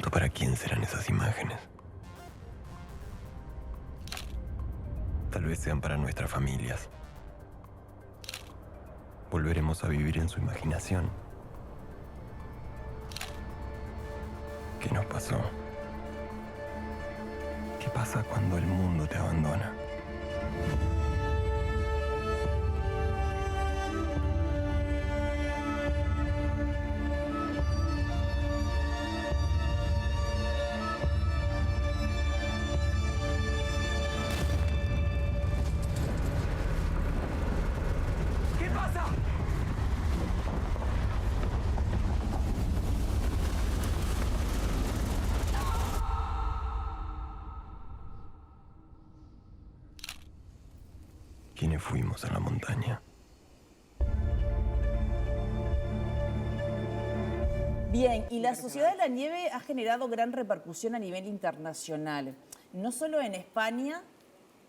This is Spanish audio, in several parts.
pregunto para quién serán esas imágenes. Tal vez sean para nuestras familias. Volveremos a vivir en su imaginación. ¿Qué nos pasó? ¿Qué pasa cuando el mundo te abandona? ¿Qué pasa? ¿Quiénes fuimos a la montaña? Bien, y la Sociedad de la Nieve ha generado gran repercusión a nivel internacional, no solo en España,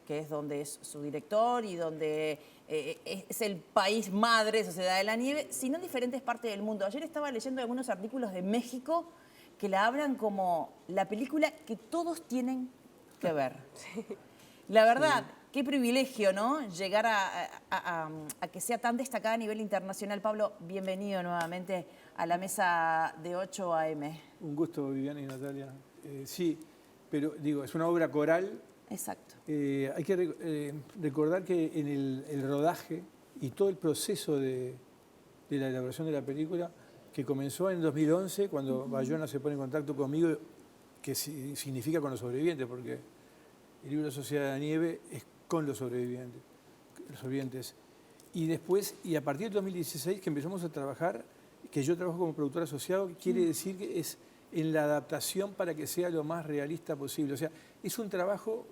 que es donde es su director y donde es el país madre de Sociedad de la Nieve, sino en diferentes partes del mundo. Ayer estaba leyendo algunos artículos de México que la hablan como la película que todos tienen que ver. La verdad, qué privilegio, ¿no? Llegar a que sea tan destacada a nivel internacional. Pablo, bienvenido nuevamente a la mesa de 8 AM. Un gusto, Viviana y Natalia. Sí, pero digo, es una obra coral. Exacto. Hay que recordar que en el rodaje y todo el proceso de la elaboración de la película, que comenzó en 2011, cuando Bayona se pone en contacto conmigo, que significa con los sobrevivientes, porque el libro Sociedad de la Nieve es con los sobrevivientes. Y después, y a partir del 2016, que empezamos a trabajar, que yo trabajo como productor asociado, quiere decir que es en la adaptación para que sea lo más realista posible. O sea, es un trabajo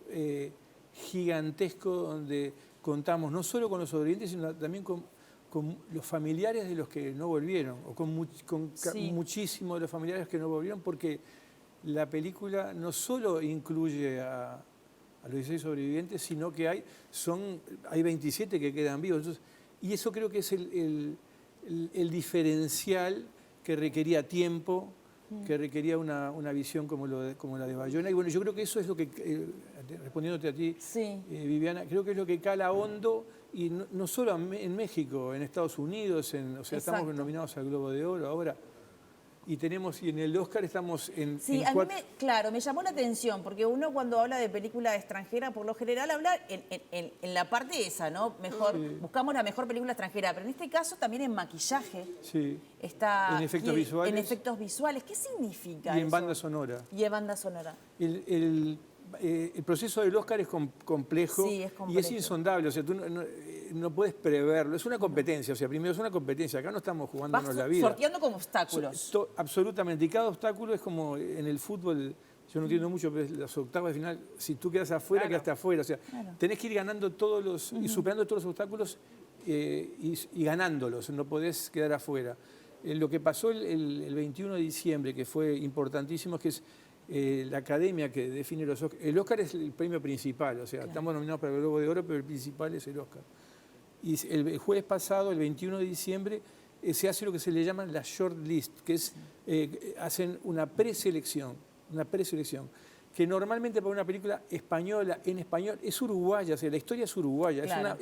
gigantesco donde contamos no solo con los sobrevivientes, sino también con los familiares de los que no volvieron, o con muchísimos de los familiares que no volvieron, porque la película no solo incluye a los 16 sobrevivientes, sino que hay 27 que quedan vivos. Entonces, y eso creo que es el diferencial que requería tiempo, que requería una visión como la de Bayona. Y bueno, yo creo que eso es lo que, respondiéndote a ti, Viviana, creo que es lo que cala hondo, y no solo en México, en Estados Unidos, o sea, estamos nominados al Globo de Oro ahora. Y en el Oscar estamos en... Sí, a mí me llamó la atención, porque uno cuando habla de película extranjera, por lo general habla en la parte esa, ¿no? Buscamos la mejor película extranjera, pero en este caso también en maquillaje. Sí. Está en efectos visuales. En efectos visuales. ¿Qué significa eso? Y en eso? banda sonora. Y en banda sonora. El proceso del Oscar es complejo, sí, es complejo y es insondable, o sea, tú no puedes preverlo, es una competencia, o sea, primero es una competencia, acá no estamos jugándonos la vida. Sorteando como obstáculos. Absolutamente, y cada obstáculo es como en el fútbol, yo no entiendo mucho, pero las octavas de final, si tú quedas afuera, quedaste afuera, o sea, tenés que ir ganando y superando todos los obstáculos y ganándolos, no podés quedar afuera. Lo que pasó el 21 de diciembre, que fue importantísimo, es que es la academia que define los Oscars. El Oscar es el premio principal, o sea, estamos nominados para el Globo de Oro, pero el principal es el Oscar. Y el jueves pasado, el 21 de diciembre, se hace lo que se le llama la short list, que es, hacen una preselección, que normalmente para una película española, en español, es uruguaya, o sea, la historia es uruguaya, claro.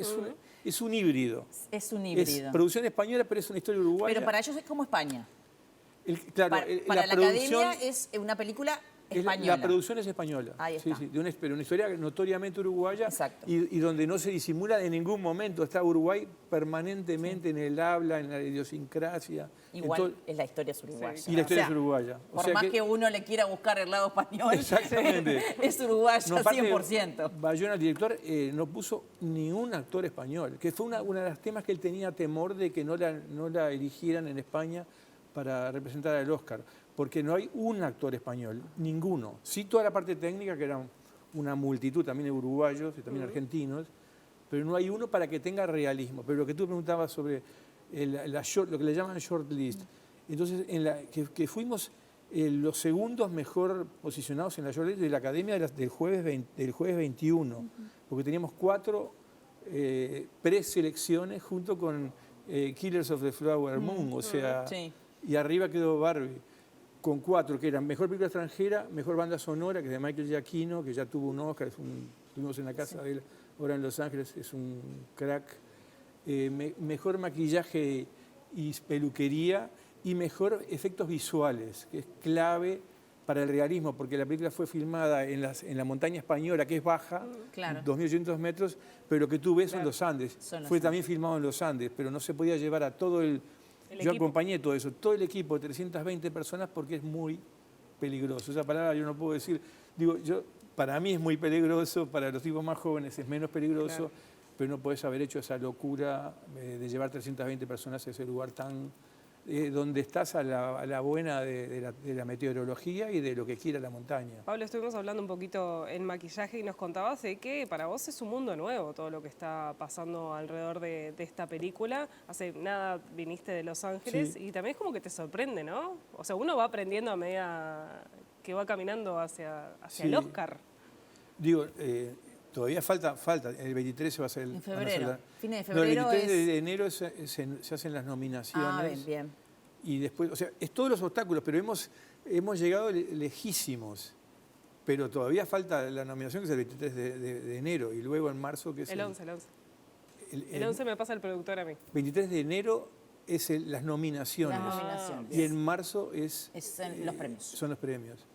es un híbrido. Es un híbrido. Es producción española, pero es una historia uruguaya. Pero para ellos es como España. Claro, para la academia es una película española. La producción es española. Ahí está. Sí, pero una historia notoriamente uruguaya. Exacto. Y donde no se disimula en ningún momento. Está Uruguay permanentemente en el habla, en la idiosincrasia. Igual es la historia es uruguaya. Sí. Y la historia es uruguaya. Por más que uno le quiera buscar el lado español, exactamente. Es uruguaya 100%. Bayona, el director, no puso ni un actor español, que fue una de las temas que él tenía temor de que no la eligieran en España para representar al Oscar, porque no hay un actor español, ninguno. Sí, toda la parte técnica, que era una multitud también de uruguayos y también argentinos, pero no hay uno para que tenga realismo. Pero lo que tú preguntabas sobre lo que le llaman short list, entonces que fuimos los segundos mejor posicionados en la short list de la Academia del jueves 21, porque teníamos 4 preselecciones junto con Killers of the Flower Moon, o sea... Sí. Y arriba quedó Barbie. con 4, que eran Mejor Película Extranjera, Mejor Banda Sonora, que es de Michael Giacchino, que ya tuvo un Oscar, estuvimos en la casa de él ahora en Los Ángeles, es un crack. Mejor Maquillaje y Peluquería y Mejor Efectos Visuales, que es clave para el realismo, porque la película fue filmada en la montaña española, que es baja, 2.800 metros, pero lo que tú ves son los Andes. Fue también filmado en los Andes, pero no se podía llevar a todo el yo equipo. Acompañé todo eso, todo el equipo, 320 personas, porque es muy peligroso. Esa palabra yo no puedo decir. Digo, para mí es muy peligroso, para los tipos más jóvenes es menos peligroso, pero no podés haber hecho esa locura de llevar 320 personas a ese lugar tan... donde estás a la buena de la meteorología y de lo que quiera la montaña. Pablo, estuvimos hablando un poquito en maquillaje y nos contabas de que para vos es un mundo nuevo todo lo que está pasando alrededor de esta película. Hace nada viniste de Los Ángeles y también es como que te sorprende, ¿no? O sea, uno va aprendiendo a medida que va caminando hacia el Oscar. Digo, todavía falta. El 23 se va a hacer... En febrero. Fines de febrero. No, el 23 de enero se hacen las nominaciones. Ah, bien. Y después, o sea, es todos los obstáculos, pero hemos llegado lejísimos. Pero todavía falta la nominación, que es el 23 de enero, y luego en marzo, que es el 11. El 11 me pasa el productor a mí. 23 de enero es las nominaciones. Y en marzo los premios. Son los premios.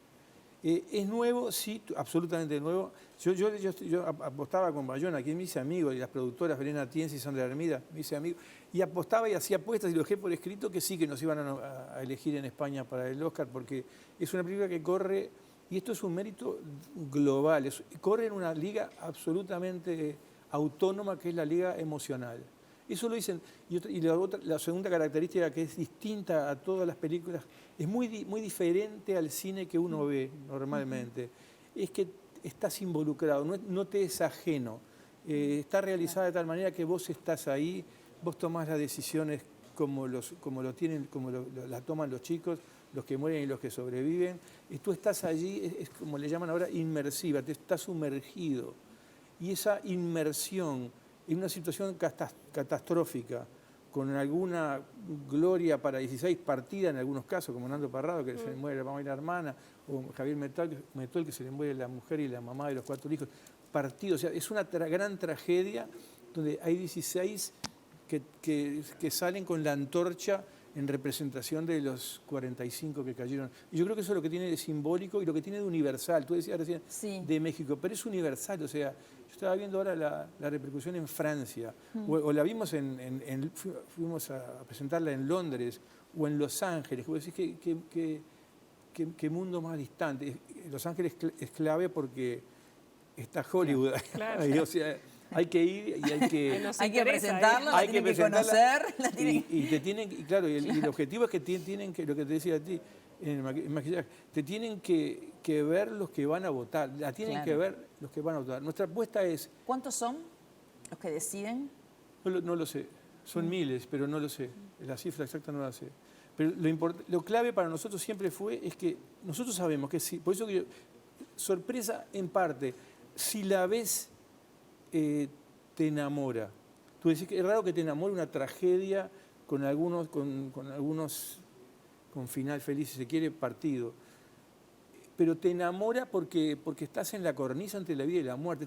Es nuevo, sí, absolutamente nuevo. Yo apostaba con Bayona, quien me hice amigo, y las productoras Belén Atienza y Sandra Hermida, me hice amigo, y apostaba y hacía apuestas y lo dejé por escrito que sí, que nos iban a elegir en España para el Oscar, porque es una película que corre, y esto es un mérito global, corre en una liga absolutamente autónoma, que es la liga emocional. Eso lo dicen. Y la segunda característica, que es distinta a todas las películas, es muy diferente al cine que uno ve normalmente. Es que estás involucrado, no te es ajeno. Está realizada de tal manera que vos estás ahí, vos tomás las decisiones como la toman los chicos, los que mueren y los que sobreviven. Y tú estás allí, es como le llaman ahora, inmersiva, te estás sumergido. Y esa inmersión en una situación catastrófica, con alguna gloria para 16 partida en algunos casos, como Nando Parrado, que se le muere la mamá y la hermana, o Javier Metol, que se le muere la mujer y la mamá de los 4 hijos, partido. O sea, es una gran tragedia donde hay 16 que salen con la antorcha en representación de los 45 que cayeron. Y yo creo que eso es lo que tiene de simbólico y lo que tiene de universal. Tú decías recién de México, pero es universal. O sea, yo estaba viendo ahora la repercusión en Francia, o la vimos fuimos a presentarla en Londres o en Los Ángeles. Vos decís qué mundo más distante. Los Ángeles es clave porque está Hollywood. Claro. O sea, hay que ir y hay que presentarla, hay que conocer. Y el objetivo es que tienen que, lo que te decía a ti, en el maquillaje, te tienen que ver los que van a votar, la tienen que ver los que van a votar. Nuestra apuesta es... ¿Cuántos son los que deciden? No lo sé, son miles, pero no lo sé. La cifra exacta no la sé. Pero lo clave para nosotros siempre es que nosotros sabemos que sí, por eso que sorpresa en parte, si la ves, te enamora. Tú decís que es raro que te enamore una tragedia con algunos con final feliz, si se quiere, partido. Pero te enamora porque estás en la cornisa entre la vida y la muerte.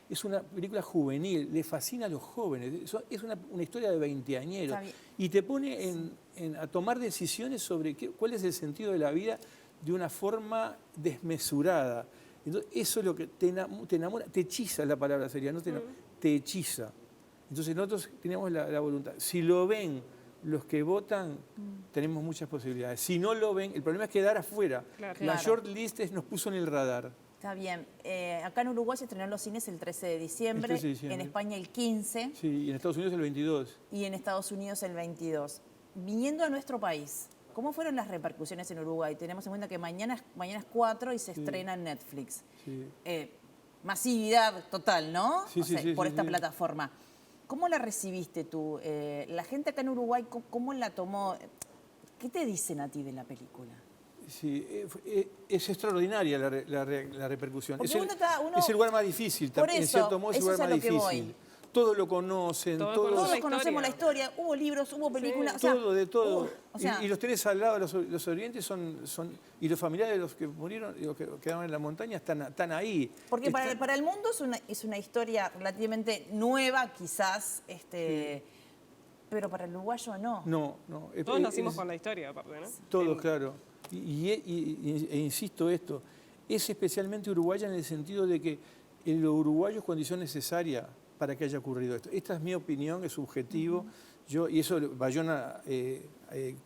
Es una película juvenil, le fascina a los jóvenes. Es una historia de veinteañeros. Y te pone a tomar decisiones sobre cuál es el sentido de la vida de una forma desmesurada. Entonces, eso es lo que te enamora, te hechiza, la palabra sería, no te hechiza. Entonces nosotros tenemos la voluntad. Si lo ven los que votan, tenemos muchas posibilidades. Si no lo ven, el problema es quedar afuera. La shortlist nos puso en el radar. Está bien. Acá en Uruguay se estrenó en los cines el 13 de diciembre, en España el 15. Sí, y en Estados Unidos el 22. Y en Estados Unidos el 22. Viniendo a nuestro país, ¿cómo fueron las repercusiones en Uruguay? Tenemos en cuenta que mañana es 4 y se estrena en Netflix. Masividad total, ¿no? Por esta plataforma. ¿Cómo la recibiste tú? La gente acá en Uruguay, ¿cómo la tomó? ¿Qué te dicen a ti de la película? Sí, es extraordinaria la repercusión. Es el lugar más difícil, por en eso, cierto modo es el lugar más difícil. todos lo conocen, Todos todos, Todos la conocemos la historia, hubo libros, hubo películas. o sea, todo, de todo. o sea, Y los tenés al lado, los sobrevivientes y los familiares de los que murieron, los que quedaron en la montaña, están ahí. porque para el mundo es una historia relativamente nueva, quizás, pero para el uruguayo no. No. Todos nacimos con la historia, aparte, ¿no? Todos, claro. E insisto esto, es especialmente uruguaya en el sentido de que lo uruguayo es condición necesaria para que haya ocurrido esto. Esta es mi opinión, es subjetivo. Y eso Bayona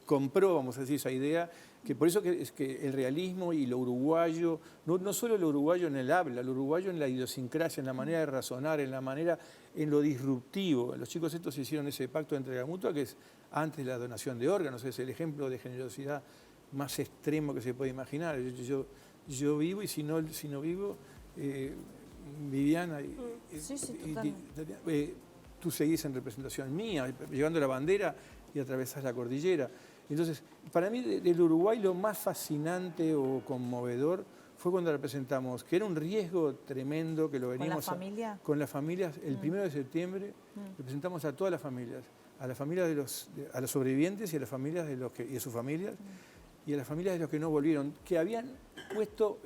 compró, vamos a decir, esa idea, que por eso es que el realismo y lo uruguayo, no solo lo uruguayo en el habla, lo uruguayo en la idiosincrasia, en la manera de razonar, en lo disruptivo. Los chicos estos hicieron ese pacto de entrega mutua que es antes de la donación de órganos, es el ejemplo de generosidad más extremo que se puede imaginar. Yo vivo y si no vivo, Viviana, tú seguís en representación mía, llevando la bandera y atravesás la cordillera. Entonces, para mí del Uruguay lo más fascinante o conmovedor fue cuando la presentamos, que era un riesgo tremendo que lo veníamos ¿Con la familia? Con las familias, el 1 de septiembre, le presentamos a todas las familias, a las familias a los sobrevivientes y a las familias y a sus familias, y a las familias de los que no volvieron, que habían puesto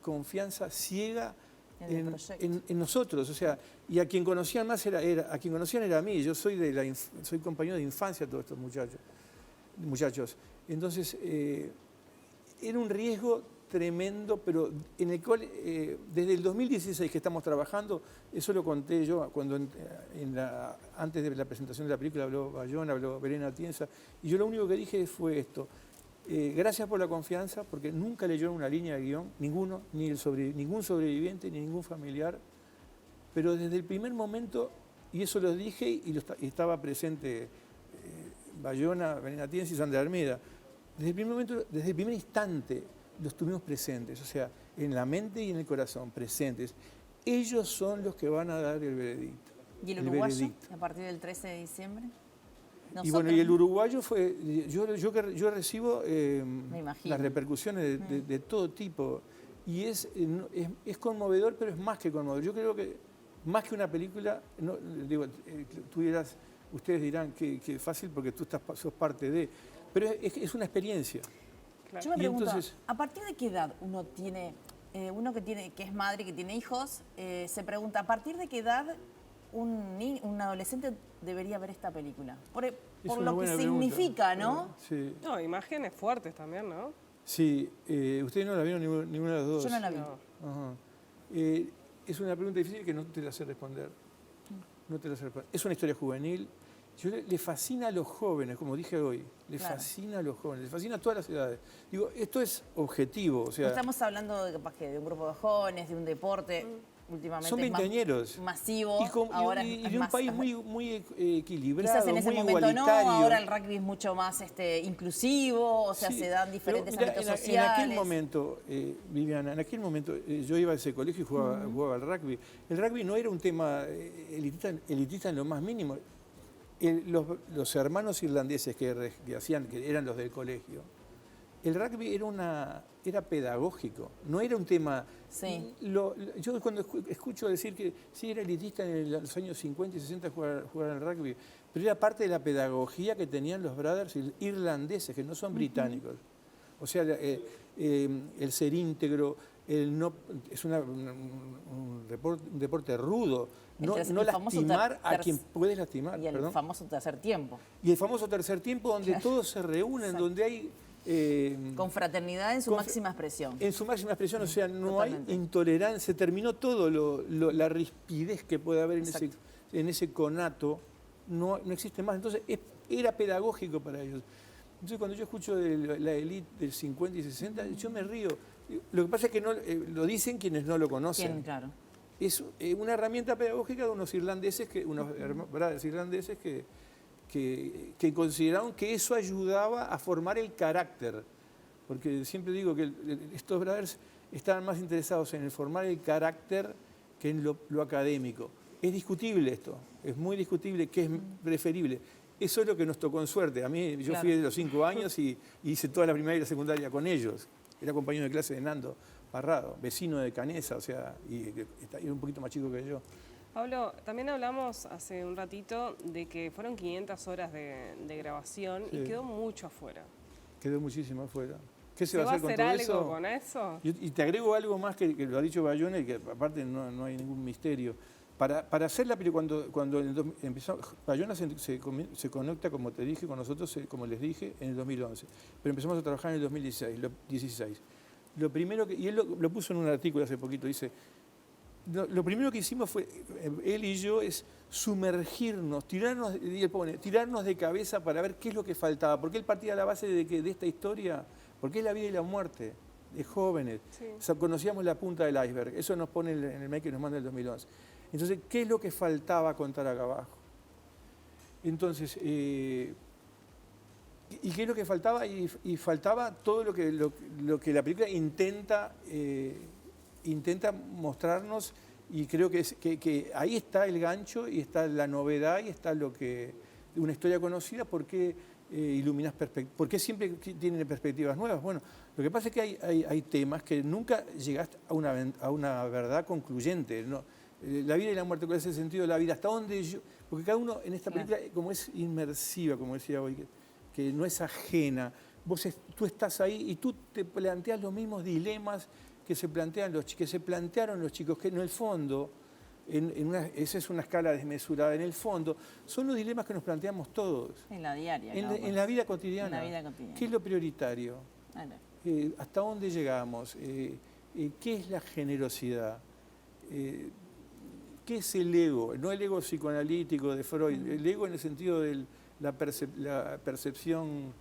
confianza ciega en nosotros, o sea, y a quien conocían más a quien conocían era a mí. Yo soy soy compañero de infancia de todos estos muchachos. Entonces, era un riesgo tremendo, pero en el cual desde el 2016 que estamos trabajando, eso lo conté yo cuando antes de la presentación de la película habló Bayona, habló Belén Atienza, y yo lo único que dije fue esto: gracias por la confianza, porque nunca leyeron una línea de guión, ninguno, ningún sobreviviente, ni ningún familiar, pero desde el primer momento, y eso lo dije y estaba presente Bayona, Belén Atienza y Sandra Armeda, desde el primer momento, desde el primer instante los tuvimos presentes, o sea, en la mente y en el corazón, presentes. Ellos son los que van a dar el veredicto. ¿Y el uruguayo a partir del 13 de diciembre? Y bueno, y el uruguayo fue, yo recibo las repercusiones de todo tipo, y es conmovedor, pero es más que conmovedor. Yo creo que más que una película, ustedes dirán que fácil porque tú sos parte de, pero es una experiencia. Claro. Yo me pregunto, entonces, ¿a partir de qué edad uno tiene, que es madre, que tiene hijos, se pregunta, ¿a partir de qué edad un adolescente debería ver esta película? Por lo que significa, ¿no? Sí. No, imágenes fuertes también, ¿no? Sí, ustedes no la vieron ninguna de las dos. Yo no la vi. No. Ajá. Es una pregunta difícil que no te la sé responder. No te la sé responder. Es una historia juvenil. Le fascina a los jóvenes, como dije hoy. Fascina a los jóvenes, le fascina a todas las edades. Digo, esto es objetivo. O sea, no estamos hablando de un grupo de jóvenes, de un deporte. Últimamente son veinteañeros. Masivo. Y de un país muy equilibrado, quizás en ese muy momento igualitario. no, ahora el rugby es mucho más inclusivo, o sea, se dan diferentes ámbitos sociales. En aquel momento, Viviana, yo iba a ese colegio y jugaba al rugby. El rugby no era un tema elitista en lo más mínimo. Los hermanos irlandeses que eran los del colegio, el rugby era pedagógico, no era un tema... Sí. Yo cuando escucho decir que sí era elitista en los años 50 y 60 jugar al rugby, pero era parte de la pedagogía que tenían los brothers irlandeses, que no son británicos. O sea, el ser íntegro, es un deporte rudo, no lastimar a quien puedes lastimar. Y el famoso tercer tiempo. Y el famoso tercer tiempo donde todos se reúnen, donde hay... con fraternidad en su máxima expresión. En su máxima expresión, o sea, no hay intolerancia, se terminó todo, la rispidez que puede haber en ese conato, no existe más. Entonces, era pedagógico para ellos. Entonces, cuando yo escucho de la élite del 50 y 60, yo me río. Lo que pasa es que no, lo dicen quienes no lo conocen. Claro. Es una herramienta pedagógica de unos irlandeses, unos brothers irlandeses que consideraron que eso ayudaba a formar el carácter. Porque siempre digo que estos brothers estaban más interesados en formar el carácter que en lo académico. Es discutible esto, es muy discutible qué es preferible. Eso es lo que nos tocó en suerte. A mí, yo fui de los 5 años y hice toda la primaria y la secundaria con ellos. Era compañero de clase de Nando Parrado, vecino de Canesa, o sea, y un poquito más chico que yo. Pablo, también hablamos hace un ratito de que fueron 500 horas de grabación Sí. y quedó mucho afuera. Quedó muchísimo afuera. ¿Qué se ¿Se va a hacer con todo algo eso? con eso? Y te agrego algo más que lo ha dicho Bayona y que aparte no hay ningún misterio. Para hacer la película, cuando empezó, Bayona se conecta, como te dije, con nosotros, como les dije, en el 2011. Pero empezamos a trabajar en el 2016. Lo primero que, y él lo puso en un artículo hace poquito, dice, lo primero que hicimos fue, él y yo, es sumergirnos, y él pone, tirarnos de cabeza para ver qué es lo que faltaba. Porque él partía a la base de esta historia, porque es la vida y la muerte de jóvenes. Sí. O sea, conocíamos la punta del iceberg. Eso nos pone en el mail que nos manda el 2011. Entonces, ¿qué es lo que faltaba contar acá abajo? Entonces, ¿y qué es lo que faltaba? Y faltaba todo lo que la película intenta mostrarnos, y creo que ahí está el gancho y está la novedad y está una historia conocida. ¿Por qué iluminas perspectivas? ¿Por qué siempre tienen perspectivas nuevas? Bueno, lo que pasa es que hay temas que nunca llegaste a una verdad concluyente, ¿no? La vida y la muerte, ¿cuál es el sentido de la vida? ¿Hasta dónde yo? Porque cada uno en esta película, como es inmersiva, como decía hoy, que no es ajena, tú estás ahí y tú te planteas los mismos dilemas que se plantearon los chicos, que en el fondo, esa es una escala desmesurada, en el fondo, son los dilemas que nos planteamos todos. En la diaria. En la vida cotidiana. En la vida cotidiana. ¿Qué es lo prioritario? Claro. ¿Hasta dónde llegamos? ¿Qué es la generosidad? ¿Qué es el ego? No el ego psicoanalítico de Freud, el ego en el sentido de la percepción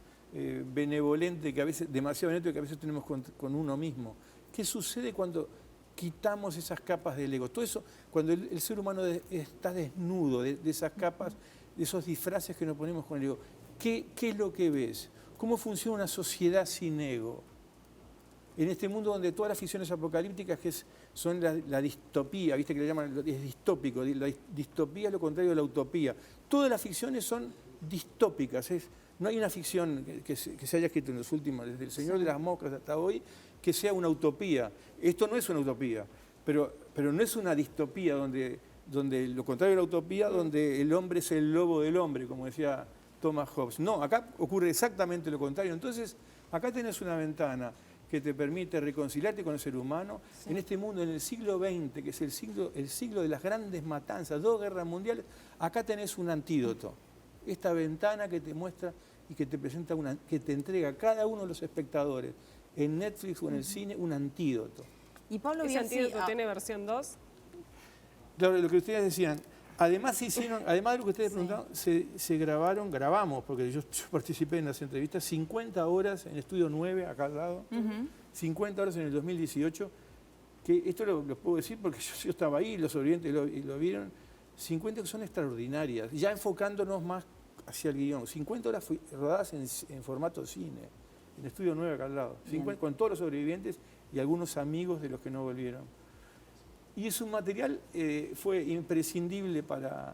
benevolente, que a veces, demasiado benevolente, que a veces tenemos con uno mismo. ¿Qué sucede cuando quitamos esas capas del ego? Todo eso, cuando el ser humano está desnudo de esas capas, de esos disfraces que nos ponemos con el ego. ¿Qué es lo que ves? ¿Cómo funciona una sociedad sin ego? En este mundo donde todas las ficciones apocalípticas son la distopía, ¿viste que le llaman? Es distópico, la distopía es lo contrario de la utopía. Todas las ficciones son distópicas, no hay una ficción que se haya escrito en los últimos, desde El Señor de las Moscas hasta hoy, que sea una utopía. Esto no es una utopía, pero no es una distopía donde lo contrario de la utopía, donde el hombre es el lobo del hombre, como decía Thomas Hobbes. No, acá ocurre exactamente lo contrario. Entonces, acá tenés una ventana que te permite reconciliarte con el ser humano en este mundo, en el siglo XX, que es el siglo de las grandes matanzas, 2 guerras mundiales. Acá tenés un antídoto. Esta ventana que te muestra y que te presenta, que te entrega a cada uno de los espectadores en Netflix o en el cine un antídoto. Y Pablo ¿Ese Bierzi, antídoto tiene versión 2? Claro, lo que ustedes decían. Además además de lo que ustedes preguntaron, grabamos, porque yo participé en las entrevistas, 50 horas en Estudio 9, acá al lado, 50 horas en el 2018, que esto lo puedo decir porque yo estaba ahí, los sobrevivientes lo vieron, 50 que son extraordinarias, ya enfocándonos más hacia el guión. 50 horas rodadas en formato cine, en Estudio 9, acá al lado, con todos los sobrevivientes y algunos amigos de los que no volvieron. Y es un material, fue imprescindible para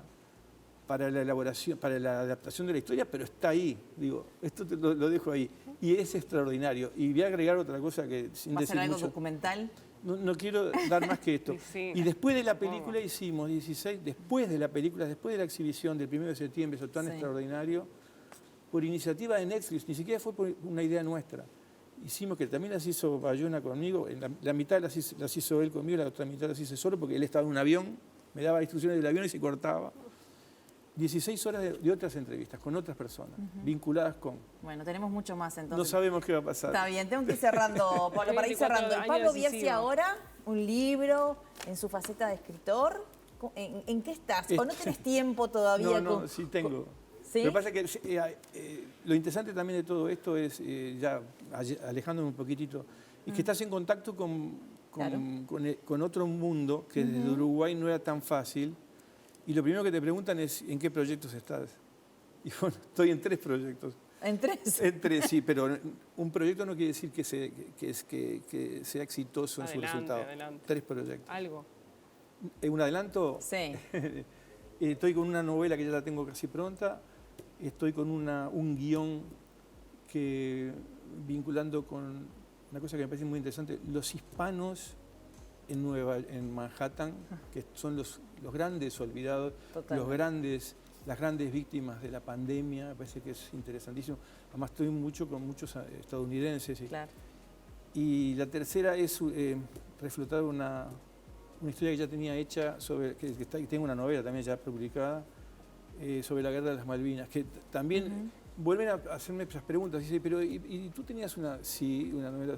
la elaboración, para la adaptación de la historia, pero está ahí, digo, esto lo dejo ahí. Y es extraordinario. Y voy a agregar otra cosa que, sin ¿va a decir ser algo mucho, documental? no quiero dar más que esto. Sí, Y después de la película hicimos 16, después de la película, después de la exhibición del 1 de septiembre, eso tan Sí. extraordinario, por iniciativa de Netflix, ni siquiera fue por una idea nuestra. Hicimos, que también las hizo Bayona conmigo, la mitad las hizo él conmigo, la otra mitad las hice solo, porque él estaba en un avión, me daba instrucciones del avión y se cortaba. 16 horas de otras entrevistas con otras personas, vinculadas con... Bueno, tenemos mucho más entonces. No sabemos qué va a pasar. Está bien, tengo que ir cerrando, Pablo, para ir 24 cerrando. Y años Pablo Bierzi decisivos. ahora, un libro en su faceta de escritor. ¿En qué estás? ¿O no tenés tiempo todavía? No, sí tengo. ¿Sí? Lo que pasa es que lo interesante también de todo esto es, ya alejándome un poquitito, es que estás en contacto con otro mundo que desde Uruguay no era tan fácil. Y lo primero que te preguntan es ¿en qué proyectos estás? Y bueno, estoy en 3 proyectos. ¿En 3? En 3, sí, pero un proyecto no quiere decir que sea exitoso en su resultado. Adelante. 3 proyectos. Algo. ¿Un adelanto? Sí. Estoy con una novela que ya la tengo casi pronta. Estoy con un guión vinculando con una cosa que me parece muy interesante. Los hispanos en Manhattan, que son los grandes olvidados, Totalmente. las grandes víctimas de la pandemia. Me parece que es interesantísimo. Además, estoy mucho con muchos estadounidenses. Claro. Y la tercera es reflotar una historia que ya tenía hecha, que tengo una novela también ya publicada, sobre la guerra de las Malvinas, que también vuelven a hacerme esas preguntas. Dice, pero ¿y tú tenías una novela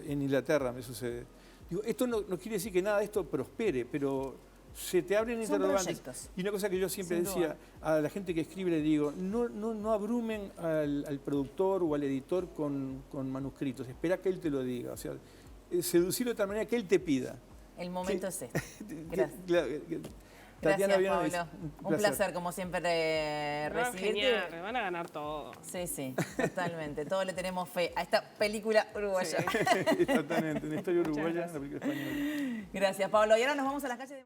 en Inglaterra? Me sucede. Digo, esto no quiere decir que nada de esto prospere, pero se te abren Son interrogantes. proyectos. Y una cosa que yo siempre Sin decía a la gente que escribe, le digo, no abrumen al productor o al editor con manuscritos, espera que él te lo diga. O sea, seducirlo de tal manera que él te pida. El momento es este. Gracias. Tatiana Gracias, Vianovis, Pablo. Un placer, como siempre, recibirte. Genial, me van a ganar todo. Sí, totalmente. Todos le tenemos fe a esta película uruguaya. Exactamente, una historia uruguaya, una película española. Gracias, Pablo. Y ahora nos vamos a las calles de...